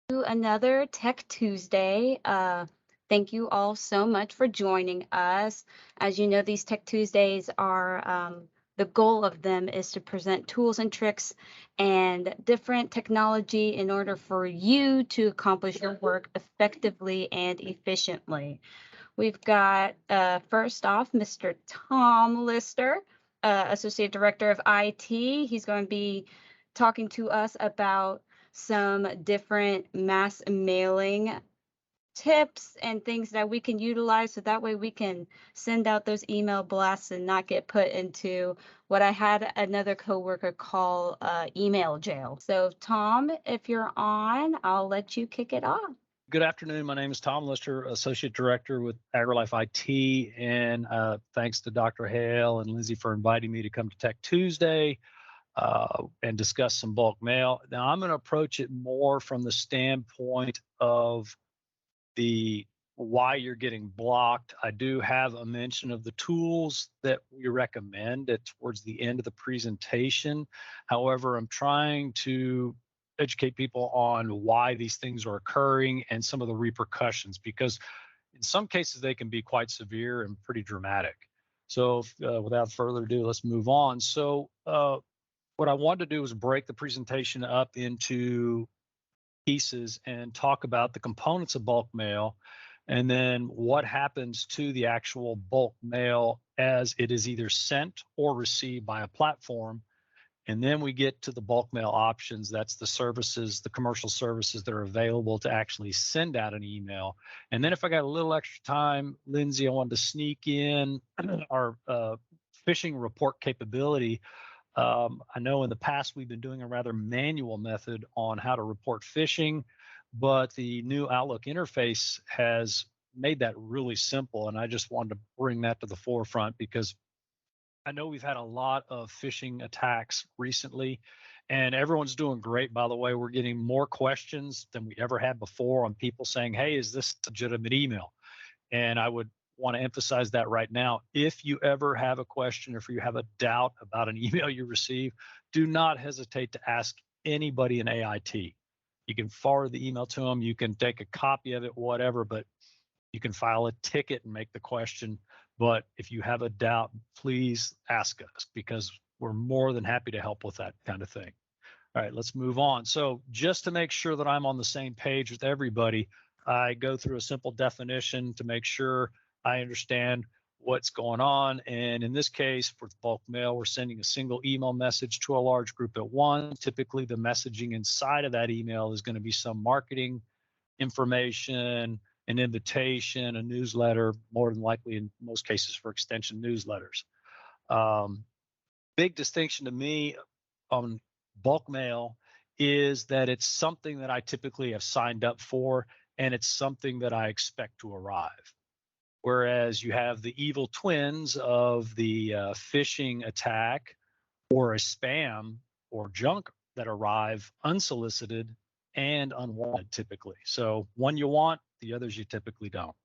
To another Tech Tuesday. Thank you all so much for joining us. As you know, these Tech Tuesdays are the goal of them is to present tools and tricks and different technology in order for you to accomplish your work effectively and efficiently. We've got first off Mr. Tom Lister, Associate Director of IT. He's going to be talking to us about some different mass mailing tips and things that we can utilize so that way we can send out those email blasts and not get put into what I had another coworker call email jail. So, Tom, if you're on, I'll let you kick it off. Good afternoon. My name is Tom Lister, Associate Director with AgriLife IT, and thanks to Dr. Hale and Lindsay for inviting me to come to Tech Tuesday and discuss some bulk mail. Now, I'm going to approach it more from the standpoint of the why you're getting blocked. I do have a mention of the tools that we recommend towards the end of the presentation. However, I'm trying to educate people on why these things are occurring and some of the repercussions, because in some cases they can be quite severe and pretty dramatic. So without further ado, let's move on. So what I wanted to do was break the presentation up into pieces and talk about the components of bulk mail and then what happens to the actual bulk mail as it is either sent or received by a platform. And then we get to the bulk mail options. That's the services, the commercial services that are available to actually send out an email. And then if I got a little extra time, Lindsay, I wanted to sneak in our phishing report capability. I know in the past we've been doing a rather manual method on how to report phishing, but the new Outlook interface has made that really simple. And I just wanted to bring that to the forefront because I know we've had a lot of phishing attacks recently, and everyone's doing great, by the way. We're getting more questions than we ever had before on people saying, hey, is this legitimate email? And I would want to emphasize that right now. If you ever have a question, or if you have a doubt about an email you receive, do not hesitate to ask anybody in AIT. You can forward the email to them, you can take a copy of it, whatever, but you can file a ticket and make the question. But if you have a doubt, please ask us because we're more than happy to help with that kind of thing. All right, let's move on. So just to make sure that I'm on the same page with everybody, I go through a simple definition to make sure I understand what's going on. And in this case, for bulk mail, we're sending a single email message to a large group at once. Typically, the messaging inside of that email is going to be some marketing information, an invitation, a newsletter, more than likely in most cases for extension newsletters. Big distinction to me on bulk mail is that it's something that I typically have signed up for and it's something that I expect to arrive. Whereas you have the evil twins of the phishing attack or a spam or junk that arrive unsolicited and unwanted typically. So one you want, the others you typically don't.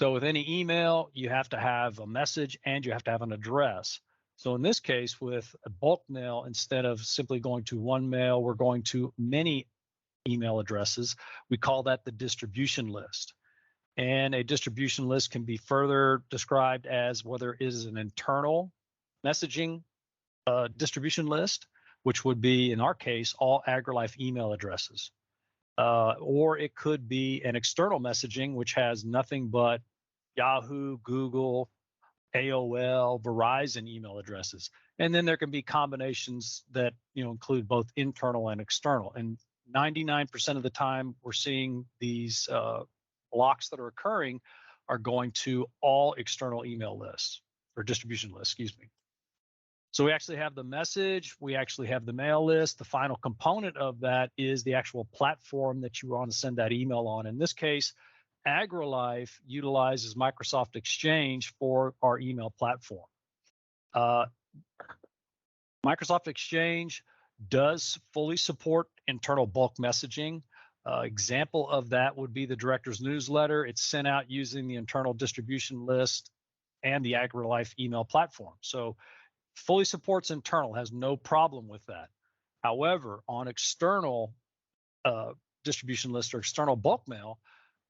So with any email, you have to have a message and you have to have an address. So in this case, with a bulk mail, instead of simply going to one mail, we're going to many email addresses. We call that the distribution list. And a distribution list can be further described as whether it is an internal messaging distribution list, which would be, in our case, all AgriLife email addresses. Or it could be an external messaging, which has nothing but Yahoo, Google, AOL, Verizon email addresses. And then there can be combinations that include both internal and external. And 99% of the time we're seeing these blocks that are occurring are going to all external email lists or distribution lists, excuse me. So we actually have the message, we actually have the mail list. The final component of that is the actual platform that you want to send that email on. In this case, AgriLife utilizes Microsoft Exchange for our email platform. Microsoft Exchange does fully support internal bulk messaging. Example of that would be the director's newsletter. It's sent out using the internal distribution list and the AgriLife email platform. So fully supports internal, has no problem with that. However, on external, distribution list or external bulk mail,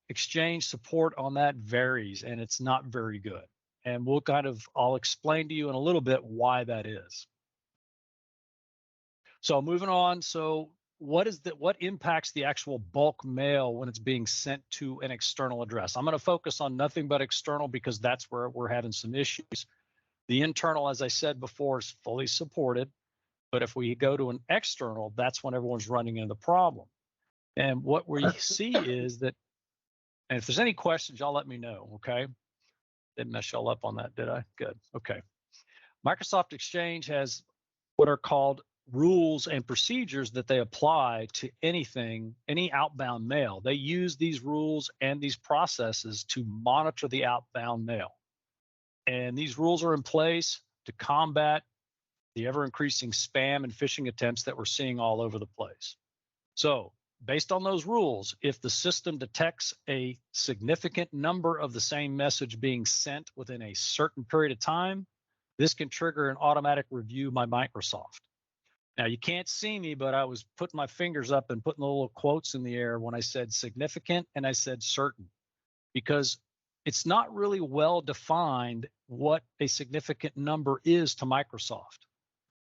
Exchange support on that varies, and it's not very good. And I'll explain to you in a little bit why that is. So moving on. So what impacts the actual bulk mail when it's being sent to an external address? I'm going to focus on nothing but external because that's where we're having some issues. The internal, as I said before, is fully supported. But if we go to an external, that's when everyone's running into the problem. And what we see is that, and if there's any questions, y'all let me know, okay? Didn't mess y'all up on that, did I? Good, okay. Microsoft Exchange has what are called rules and procedures that they apply to any outbound mail. They use these rules and these processes to monitor the outbound mail. And these rules are in place to combat the ever-increasing spam and phishing attempts that we're seeing all over the place. So based on those rules, if the system detects a significant number of the same message being sent within a certain period of time, this can trigger an automatic review by Microsoft. Now, you can't see me, but I was putting my fingers up and putting the little quotes in the air when I said significant and I said certain, because it's not really well defined what a significant number is to Microsoft.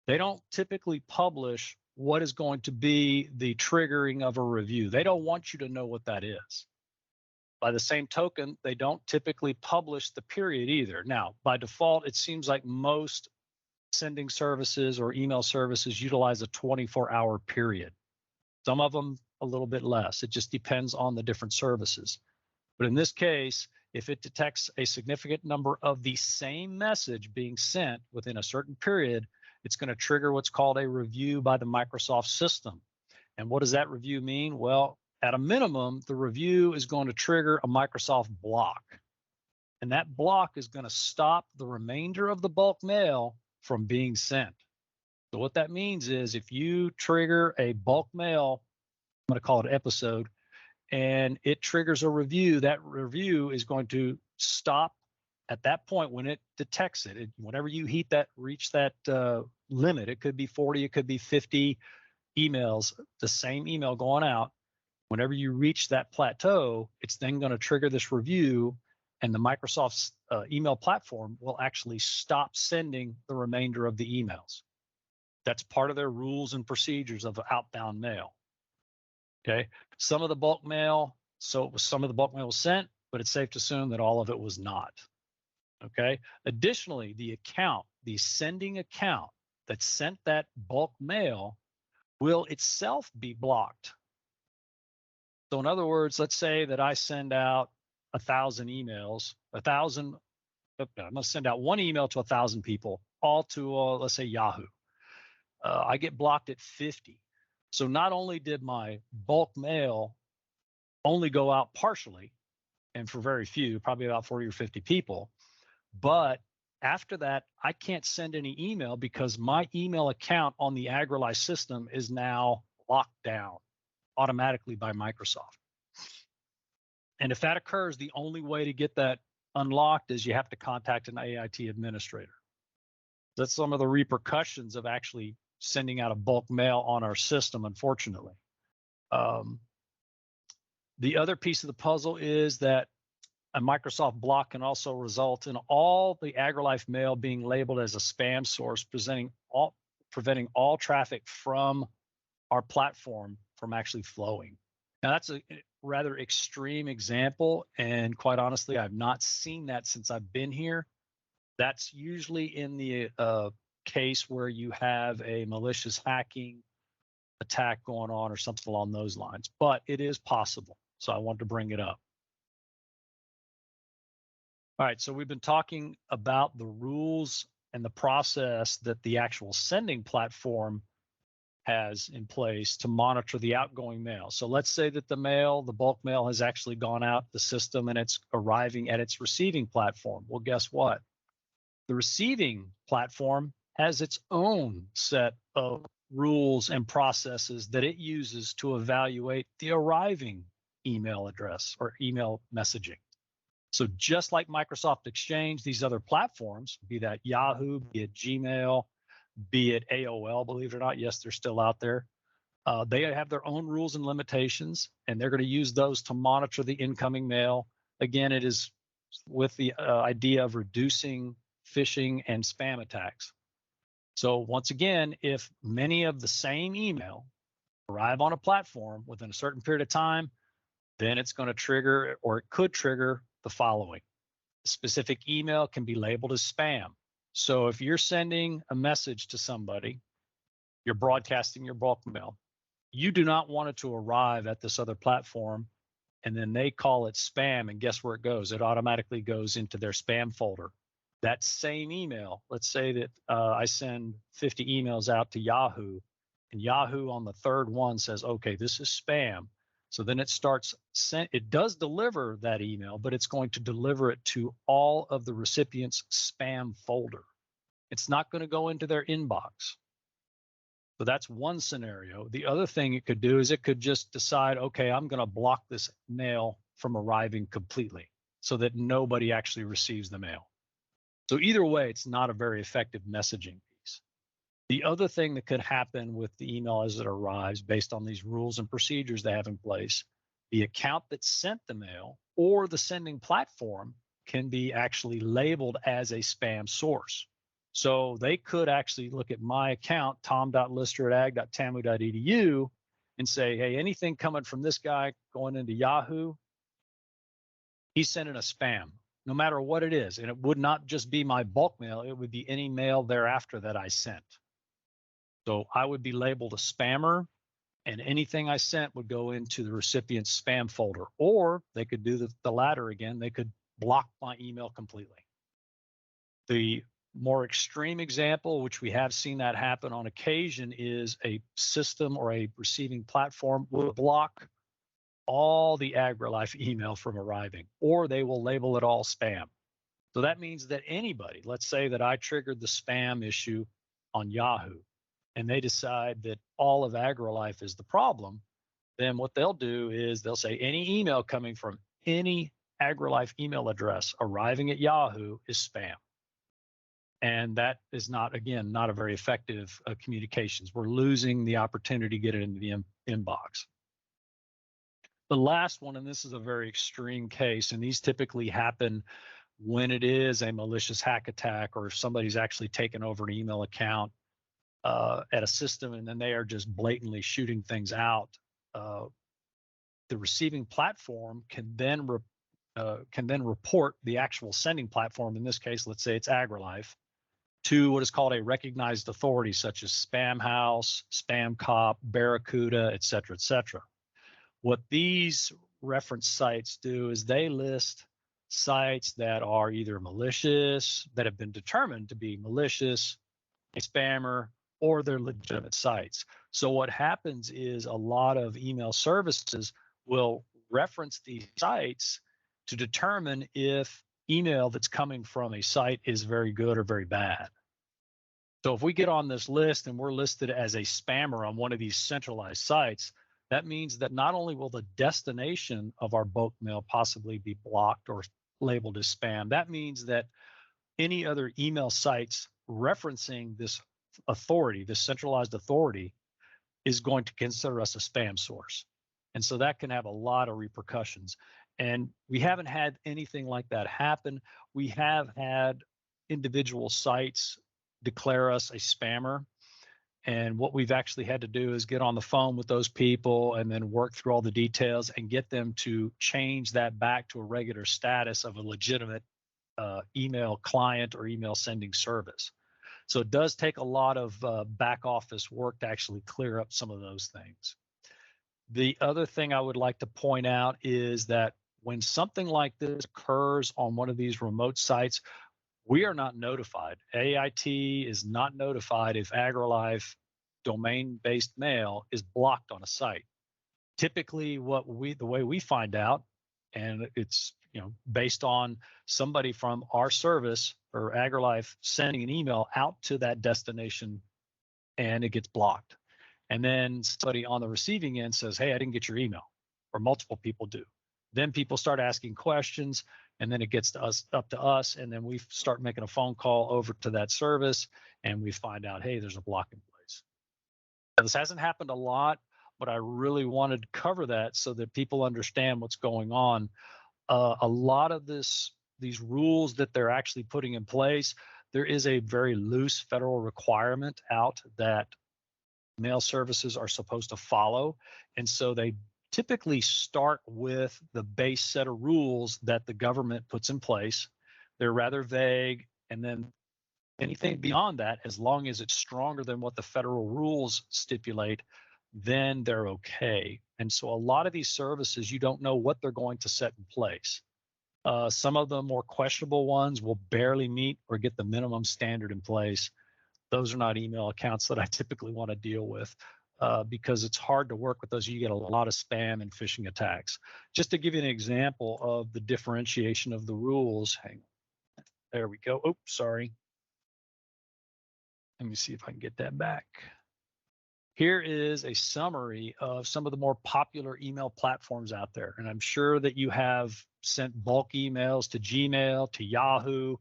They don't typically publish what is going to be the triggering of a review. They don't want you to know what that is. By the same token, they don't typically publish the period either. Now, by default, it seems like most sending services or email services utilize a 24-hour period. Some of them a little bit less. It just depends on the different services. But in this case, if it detects a significant number of the same message being sent within a certain period, it's going to trigger what's called a review by the Microsoft system. And what does that review mean? Well, at a minimum, the review is going to trigger a Microsoft block. And that block is going to stop the remainder of the bulk mail from being sent. So what that means is if you trigger a bulk mail, I'm going to call it episode, and it triggers a review, that review is going to stop at that point when it detects it. Whenever you reach that limit, it could be 40, it could be 50 emails, the same email going out. Whenever you reach that plateau, it's then going to trigger this review, and the Microsoft's email platform will actually stop sending the remainder of the emails. That's part of their rules and procedures of outbound mail. Okay, some of the bulk mail was sent, but it's safe to assume that all of it was not. Okay, additionally, the sending account that sent that bulk mail will itself be blocked. So in other words, let's say that I send out 1,000 emails, I'm going to send out one email to 1,000 people, all to, let's say, Yahoo. I get blocked at 50. So not only did my bulk mail only go out partially, and for very few, probably about 40 or 50 people, but after that, I can't send any email because my email account on the AgriLife system is now locked down automatically by Microsoft. And if that occurs, the only way to get that unlocked is you have to contact an AIT administrator. That's some of the repercussions of actually sending out a bulk mail on our system, unfortunately. The other piece of the puzzle is that a Microsoft block can also result in all the AgriLife mail being labeled as a spam source, preventing all traffic from our platform from actually flowing. Now, that's a rather extreme example, and quite honestly, I've not seen that since I've been here. That's usually in the case where you have a malicious hacking attack going on or something along those lines, but it is possible. So I wanted to bring it up. All right, so we've been talking about the rules and the process that the actual sending platform has in place to monitor the outgoing mail. So let's say that the bulk mail has actually gone out the system and it's arriving at its receiving platform. Well, guess what? The receiving platform has its own set of rules and processes that it uses to evaluate the arriving email address or email messaging. So just like Microsoft Exchange, these other platforms, be that Yahoo, be it Gmail, be it AOL, believe it or not, yes, they're still out there. They have their own rules and limitations, and they're going to use those to monitor the incoming mail. Again, it is with the idea of reducing phishing and spam attacks. So once again, if many of the same email arrive on a platform within a certain period of time, then it's going to trigger, or it could trigger, the following. A specific email can be labeled as spam. So if you're sending a message to somebody, you're broadcasting your bulk mail, you do not want it to arrive at this other platform, and then they call it spam, and guess where it goes? It automatically goes into their spam folder. That same email, let's say that I send 50 emails out to Yahoo, and Yahoo on the third one says, okay, this is spam. So then it starts, it does deliver that email, but it's going to deliver it to all of the recipient's spam folder. It's not going to go into their inbox. So that's one scenario. The other thing it could do is it could just decide, okay, I'm going to block this mail from arriving completely so that nobody actually receives the mail. So either way, it's not a very effective messaging piece. The other thing that could happen with the email as it arrives, based on these rules and procedures they have in place, the account that sent the mail or the sending platform can be actually labeled as a spam source. So they could actually look at my account, tom.lister@ag.tamu.edu, and say, hey, anything coming from this guy going into Yahoo, he's sending a spam, no matter what it is. And it would not just be my bulk mail, it would be any mail thereafter that I sent. So I would be labeled a spammer, and anything I sent would go into the recipient's spam folder. Or they could do the latter again. They could block my email completely. The more extreme example, which we have seen that happen on occasion, is a system or a receiving platform will block all the AgriLife email from arriving, or they will label it all spam. So that means that anybody, let's say that I triggered the spam issue on Yahoo, and they decide that all of AgriLife is the problem, then what they'll do is they'll say any email coming from any AgriLife email address arriving at Yahoo is spam. And that is not, again, not a very effective communications. We're losing the opportunity to get it into the inbox. The last one, and this is a very extreme case, and these typically happen when it is a malicious hack attack, or if somebody's actually taken over an email account at a system, and then they are just blatantly shooting things out. The receiving platform can then report the actual sending platform. In this case, let's say it's AgriLife, to what is called a recognized authority, such as Spamhaus, SpamCop, Barracuda, et cetera, et cetera. What these reference sites do is they list sites that are either malicious, that have been determined to be malicious, a spammer, or they're legitimate sites. So what happens is a lot of email services will reference these sites to determine if email that's coming from a site is very good or very bad. So if we get on this list and we're listed as a spammer on one of these centralized sites, that means that not only will the destination of our bulk mail possibly be blocked or labeled as spam, that means that any other email sites referencing this authority, this centralized authority, is going to consider us a spam source. And so that can have a lot of repercussions. And we haven't had anything like that happen. We have had individual sites declare us a spammer. And what we've actually had to do is get on the phone with those people and then work through all the details and get them to change that back to a regular status of a legitimate email client or email sending service. So it does take a lot of back office work to actually clear up some of those things. The other thing I would like to point out is that when something like this occurs on one of these remote sites, we are not notified. AIT is not notified if AgriLife domain-based mail is blocked on a site. Typically, the way we find out, and it's based on somebody from our service or AgriLife sending an email out to that destination, and it gets blocked. And then somebody on the receiving end says, hey, I didn't get your email, or multiple people do. Then people start asking questions, and then it gets up to us, and then we start making a phone call over to that service, and we find out, hey, there's a block in place. Now, this hasn't happened a lot. but I really wanted to cover that so that people understand what's going on. A lot of these rules that they're actually putting in place, there is a very loose federal requirement out that mail services are supposed to follow. And so they typically start with the base set of rules that the government puts in place. They're rather vague. And then anything beyond that, as long as it's stronger than what the federal rules stipulate, then they're okay. And so a lot of these services, you don't know what they're going to set in place. Some of the more questionable ones will barely meet or get the minimum standard in place. Those are not email accounts that I typically want to deal with because it's hard to work with those. You get a lot of spam and phishing attacks. Just to give you an example of the differentiation of the rules. Hang on. There we go. Oh, sorry. Let me see if I can get that back. Here is a summary of some of the more popular email platforms out there. And I'm sure that you have sent bulk emails to Gmail, to Yahoo,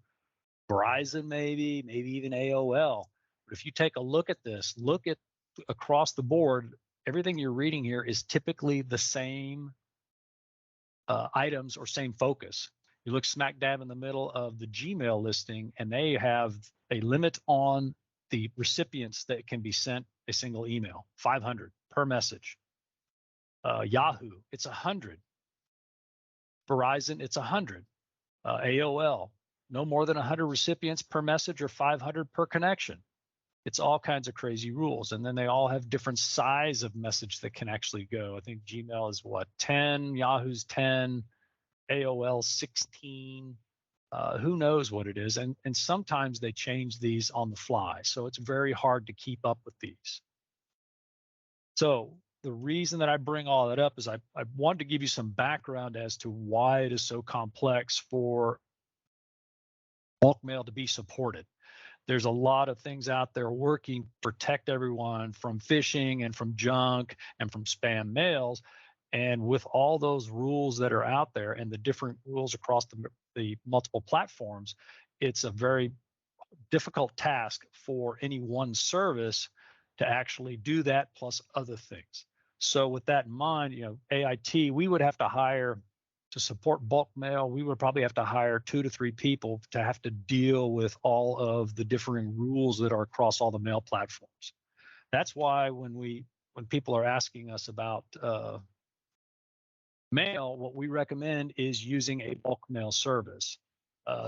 Verizon, maybe even AOL. But if you take a look at this, look at across the board, everything you're reading here is typically the same items or same focus. You look smack dab in the middle of the Gmail listing, and they have a limit on the recipients that can be sent a single email, 500 per message. Yahoo, it's 100. Verizon, it's 100. AOL, no more than 100 recipients per message or 500 per connection. It's all kinds of crazy rules. And then they all have different size of message that can actually go. I think Gmail is what, 10, Yahoo's 10, AOL 16. Who knows what it is. And sometimes they change these on the fly. So it's very hard to keep up with these. So the reason that I bring all that up is I wanted to give you some background as to why it is so complex for bulk mail to be supported. There's a lot of things out there working to protect everyone from phishing and from junk and from spam mails. And with all those rules that are out there and the different rules across the multiple platforms, it's a very difficult task for any one service to actually do that plus other things. So with that in mind, AIT, we would have to hire to support bulk mail. We would probably have to hire 2 to 3 people to have to deal with all of the differing rules that are across all the mail platforms. That's why when people are asking us about mail, what we recommend is using a bulk mail service,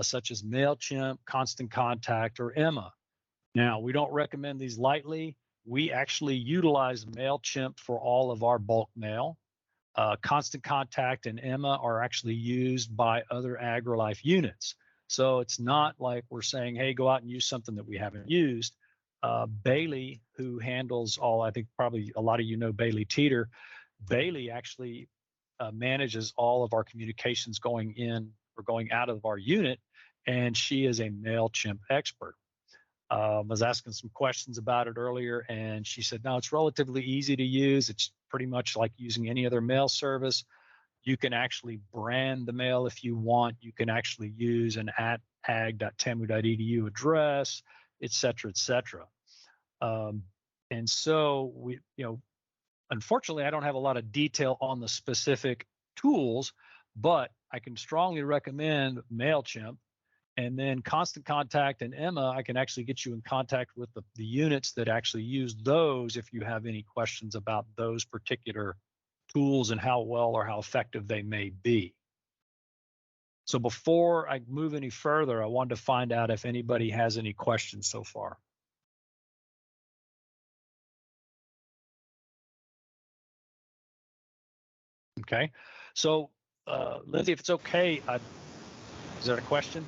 such as MailChimp, Constant Contact, or Emma. Now, we don't recommend these lightly. We actually utilize MailChimp for all of our bulk mail. Constant Contact and Emma are actually used by other AgriLife units. So it's not like we're saying, hey, go out and use something that we haven't used. Bailey, who handles all, I think probably a lot of you know Bailey Teeter, Bailey actually manages all of our communications going in or going out of our unit, and she is a MailChimp expert. I was asking some questions about it earlier, and she said, no, it's relatively easy to use. It's pretty much like using any other mail service. You can actually brand the mail if you want. You can actually use an @ag.tamu.edu address, et cetera, et cetera. And so we, unfortunately, I don't have a lot of detail on the specific tools, but I can strongly recommend MailChimp. And then Constant Contact and Emma, I can actually get you in contact with the units that actually use those if you have any questions about those particular tools and how well or how effective they may be. So before I move any further, I wanted to find out if anybody has any questions so far. Okay, so Lindsay, if it's okay, is there a question?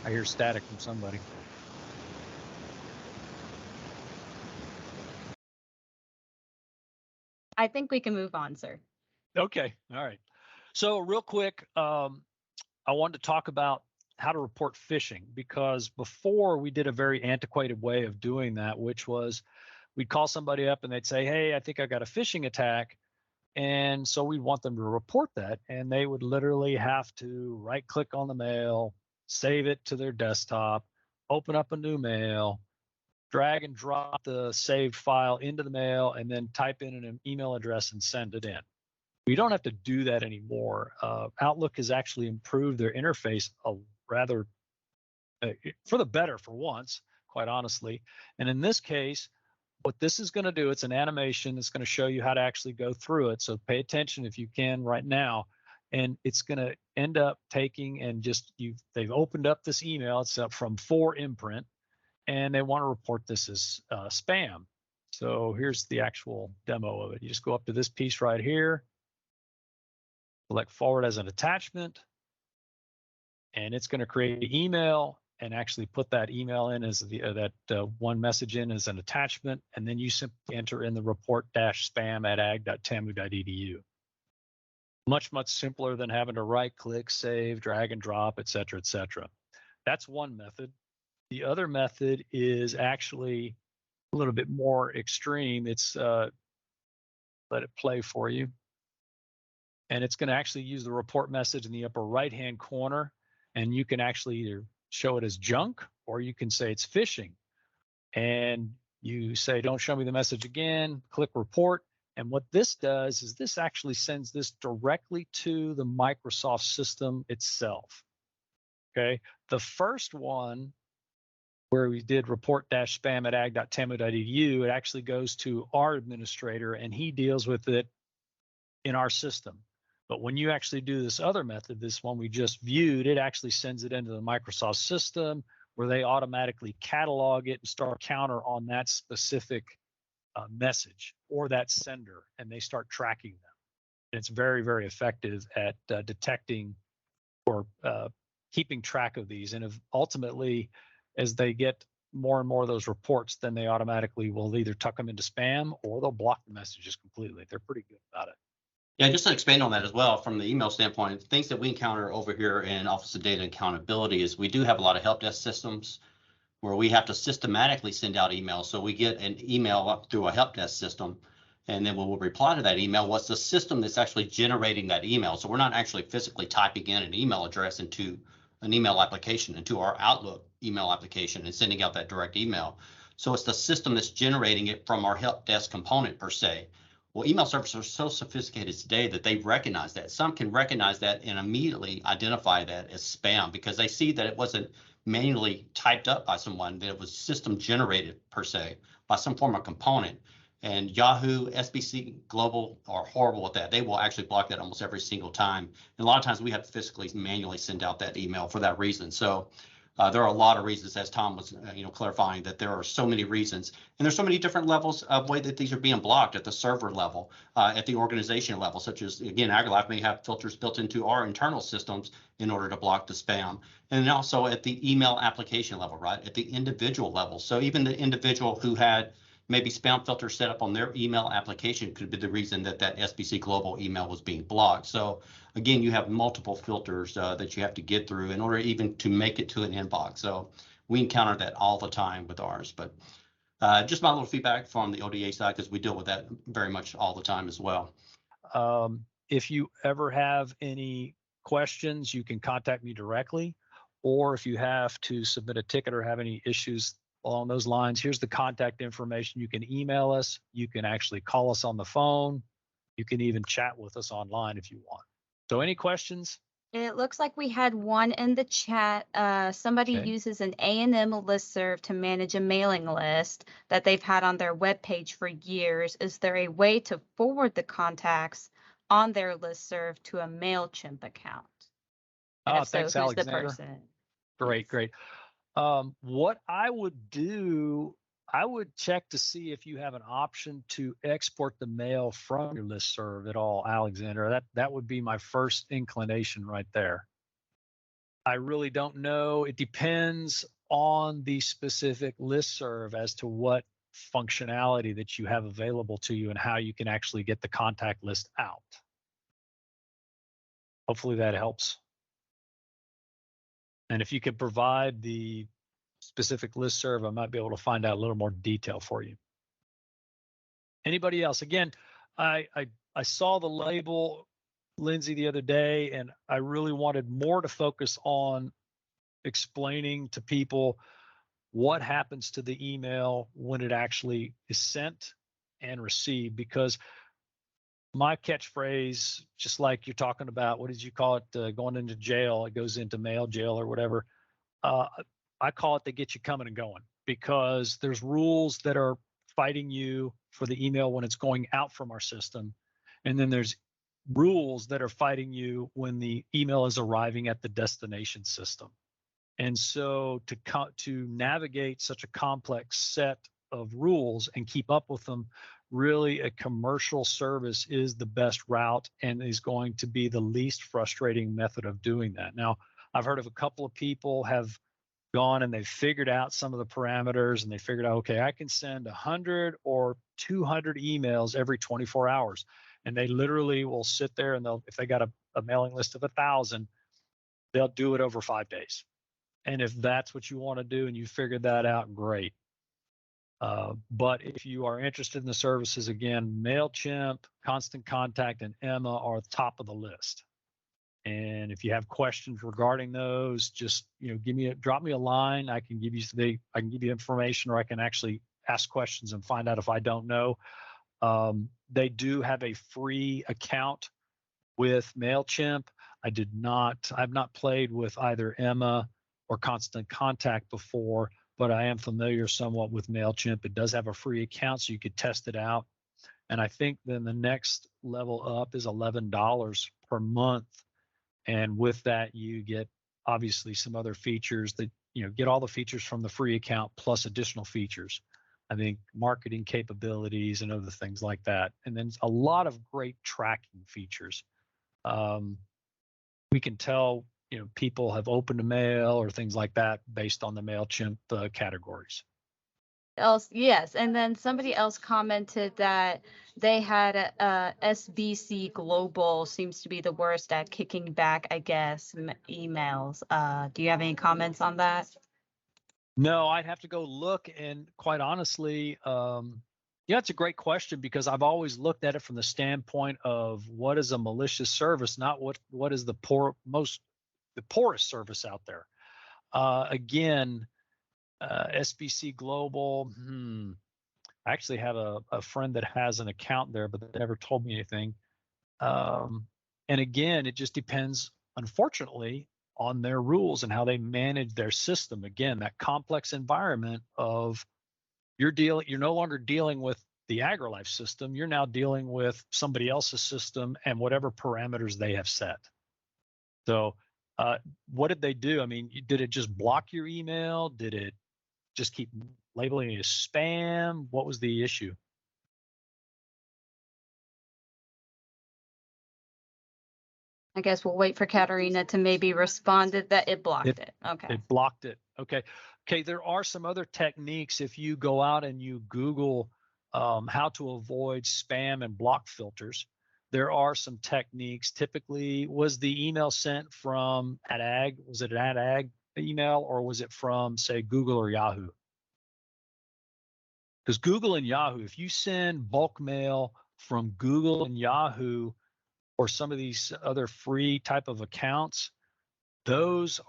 I hear static from somebody. I think we can move on, sir. Okay, all right. So real quick, I wanted to talk about how to report phishing, because before we did a very antiquated way of doing that, which was we'd call somebody up and they'd say, hey, I think I got a phishing attack. And so we want them to report that, and they would literally have to right click on the mail, save it to their desktop, open up a new mail, drag and drop the saved file into the mail, and then type in an email address and send it in. We don't have to do that anymore. Outlook has actually improved their interface rather for the better for once, quite honestly. And in this case, what this is going to do, it's an animation that's going to show you how to actually go through it. So pay attention if you can right now. And it's going to end up taking and they've opened up this email. It's up from 4imprint, and they want to report this as spam. So here's the actual demo of it. You just go up to this piece right here, select forward as an attachment, and it's going to create the email and actually put that email in as one message in as an attachment, and then you simply enter in the report-spam@ag.tamu.edu. Much, much simpler than having to right click, save, drag and drop, et cetera, et cetera. That's one method. The other method is actually a little bit more extreme. It's let it play for you. And it's going to actually use the report message in the upper right-hand corner, and you can actually either show it as junk or you can say it's phishing. And you say, don't show me the message again, click report. And what this does is this actually sends this directly to the Microsoft system itself. Okay. The first one, where we did report-spam@ag.tamu.edu, it actually goes to our administrator and he deals with it in our system. But when you actually do this other method, this one we just viewed, it actually sends it into the Microsoft system where they automatically catalog it and start a counter on that specific message or that sender, and they start tracking them. And it's very, very effective at detecting or keeping track of these. And if ultimately, as they get more and more of those reports, then they automatically will either tuck them into spam or they'll block the messages completely. They're pretty good about it. Yeah, just to expand on that as well, from the email standpoint, things that we encounter over here in Office of Data Accountability is we do have a lot of help desk systems where we have to systematically send out emails. So we get an email up through a help desk system, and then we'll reply to that email. What's the system that's actually generating that email? So we're not actually physically typing in an email address into an email application, into our Outlook email application and sending out that direct email. So it's the system that's generating it from our help desk component per se. Well, email servers are so sophisticated today that they recognize that. Some can recognize that and immediately identify that as spam because they see that it wasn't manually typed up by someone, that it was system generated per se by some form of component. And Yahoo, SBC Global are horrible at that. They will actually block that almost every single time. And a lot of times we have to physically manually send out that email for that reason. So there are a lot of reasons, as Tom was clarifying, that there are so many reasons. And there's so many different levels of way that these are being blocked at the server level, at the organization level, such as, again, AgriLife may have filters built into our internal systems in order to block the spam. And then also at the email application level, right, at the individual level. So even the individual who had maybe spam filters set up on their email application could be the reason that that SBC Global email was being blocked. So again, you have multiple filters that you have to get through in order even to make it to an inbox. So we encounter that all the time with ours. But just my little feedback from the ODA side, because we deal with that very much all the time as well. If you ever have any questions, you can contact me directly, or if you have to submit a ticket or have any issues along those lines, here's the contact information. You can email us. You can actually call us on the phone. You can even chat with us online if you want. So any questions? It looks like we had one in the chat. Somebody uses an A&M listserv to manage a mailing list that they've had on their webpage for years. Is there a way to forward the contacts on their listserv to a MailChimp account? Oh, thanks, Alexander. Great, great. What I would do, I would check to see if you have an option to export the mail from your listserv at all, Alexander. That would be my first inclination right there. I really don't know. It depends on the specific listserv as to what functionality that you have available to you and how you can actually get the contact list out. Hopefully that helps. And if you could provide the specific listserv, I might be able to find out a little more detail for you. Anybody else? Again, I saw the label, Lindsay, the other day, and I really wanted more to focus on explaining to people what happens to the email when it actually is sent and received. Because my catchphrase, just like you're talking about, what did you call it? Going into jail, it goes into mail jail or whatever. I call it they get you coming and going, because there's rules that are fighting you for the email when it's going out from our system. And then there's rules that are fighting you when the email is arriving at the destination system. And so to navigate such a complex set of rules and keep up with them, really a commercial service is the best route and is going to be the least frustrating method of doing that. Now, I've heard of a couple of people have gone and they've figured out some of the parameters, and they figured out, okay, I can send 100 or 200 emails every 24 hours. And they literally will sit there and if they got a mailing list of 1,000, they'll do it over 5 days. And if that's what you want to do and you figured that out, great. But if you are interested in the services, again, MailChimp, Constant Contact, and Emma are top of the list. And if you have questions regarding those, just drop me a line. I can give you information, or I can actually ask questions and find out if I don't know. They do have a free account with MailChimp. I've not played with either Emma or Constant Contact before, but I am familiar somewhat with MailChimp. It does have a free account, so you could test it out. And I think then the next level up is $11 per month. And with that, you get obviously some other features that, get all the features from the free account plus additional features. I think marketing capabilities and other things like that. And then a lot of great tracking features. We can tell, people have opened a mail or things like that based on the MailChimp categories. Yes, and then somebody else commented that they had a SBC Global seems to be the worst at kicking back, I guess, emails. Do you have any comments on that? No, I'd have to go look, and quite honestly, it's a great question, because I've always looked at it from the standpoint of what is a malicious service, not what is the poorest service out there. Again, SBC Global. I actually have a friend that has an account there, but they never told me anything. And again, it just depends, unfortunately, on their rules and how they manage their system. Again, that complex environment of you're no longer dealing with the AgriLife system. You're now dealing with somebody else's system and whatever parameters they have set. So what did they do? I mean, did it just block your email? Did it just keep labeling it as spam? What was the issue? I guess we'll wait for Katarina to maybe respond that it blocked it. Okay. It blocked it. Okay. There are some other techniques. If you go out and you Google how to avoid spam and block filters, there are some techniques. Typically, was the email sent from @ag? Was it an @ag email, or was it from, say, Google or Yahoo? Because Google and Yahoo, if you send bulk mail from Google and Yahoo or some of these other free type of accounts, that's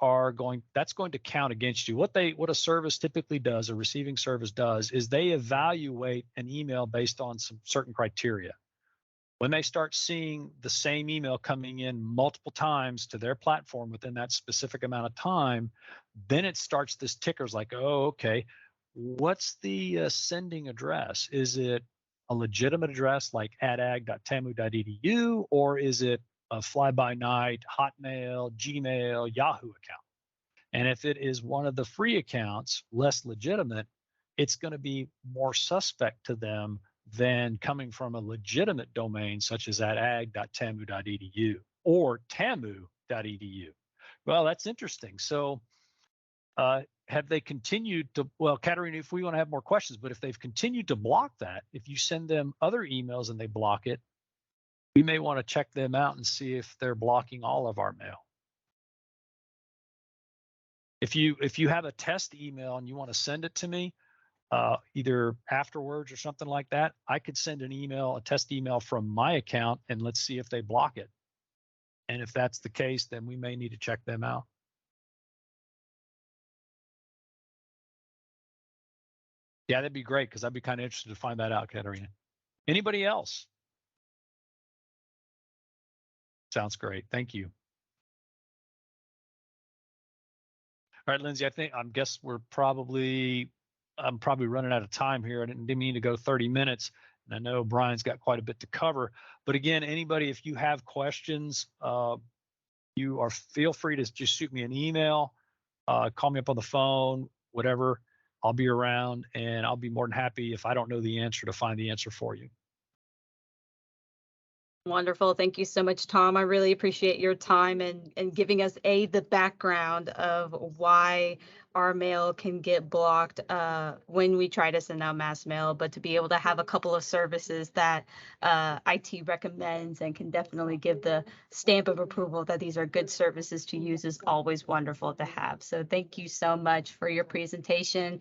going to count against you. What a service typically does, a receiving service does, is they evaluate an email based on some certain criteria. When they start seeing the same email coming in multiple times to their platform within that specific amount of time, then it starts this tickers like, oh, okay, what's the sending address? Is it a legitimate address like @ag.tamu.edu, or is it a fly-by-night Hotmail, Gmail, Yahoo account? And if it is one of the free accounts, less legitimate, it's going to be more suspect to them than coming from a legitimate domain such as @ag.tamu.edu or tamu.edu. Well, that's interesting. So have they continued to, well, Katarina, if we want to have more questions, but if they've continued to block that, if you send them other emails and they block it, we may want to check them out and see if they're blocking all of our mail. If you have a test email and you want to send it to me, either afterwards or something like that, I could send a test email from my account, and let's see if they block it. And if that's the case, then we may need to check them out. Yeah, that'd be great because I'd be kind of interested to find that out, Katarina. Anybody else? Sounds great. Thank you. All right, Lindsay, I'm probably running out of time here. I didn't mean to go 30 minutes. And I know Brian's got quite a bit to cover. But again, anybody, if you have questions, feel free to just shoot me an email, call me up on the phone, whatever. I'll be around, and I'll be more than happy if I don't know the answer to find the answer for you. Wonderful. Thank you so much, Tom. I really appreciate your time and giving us the background of why our mail can get blocked when we try to send out mass mail, but to be able to have a couple of services that IT recommends and can definitely give the stamp of approval that these are good services to use is always wonderful to have. So thank you so much for your presentation.